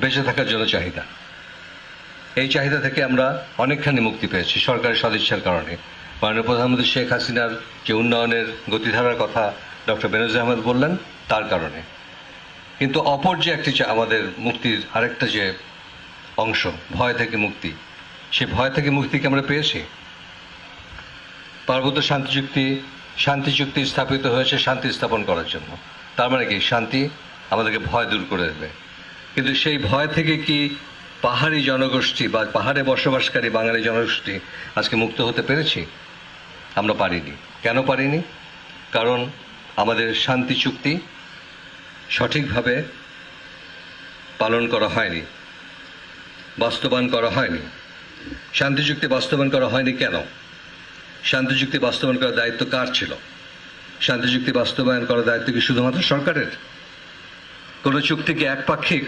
বেঁচে থাকার জন্য চাহিদা। এই চাহিদা থেকে আমরা অনেকখানি মুক্তি পেয়েছি সরকারের সদিচ্ছার কারণে। মাননীয় প্রধানমন্ত্রী শেখ হাসিনার যে উন্নয়নের গতিধারার কথা ডক্টর বেনজির আহমেদ বললেন, তার কারণে। কিন্তু অপর যে একটি আমাদের মুক্তির আরেকটা যে অংশ, ভয় থেকে মুক্তি, সে ভয় থেকে মুক্তিকে আমরা পেয়েছি। পার্বত্য শান্তি চুক্তি স্থাপিত হয়েছে শান্তি স্থাপন করার জন্য। তার মানে কি শান্তি আমাদেরকে ভয় দূর করে দেবে। কিন্তু সেই ভয় থেকে কি পাহাড়ি জনগোষ্ঠী বা পাহাড়ে বসবাসকারী বাঙালি জনগোষ্ঠী আজকে মুক্ত হতে পেরেছি? আমরা পারিনি। কেন পারিনি? কারণ আমাদের শান্তি চুক্তি সঠিকভাবে পালন করা হয়নি, বাস্তবায়ন করা হয়নি। শান্তি চুক্তি বাস্তবায়ন করা হয়নি কেন? শান্তি চুক্তি বাস্তবায়ন করার দায়িত্ব কার ছিল? শান্তি চুক্তি বাস্তবায়ন করার দায়িত্ব কি শুধুমাত্র সরকারের? কোনো চুক্তি কি একপাক্ষিক?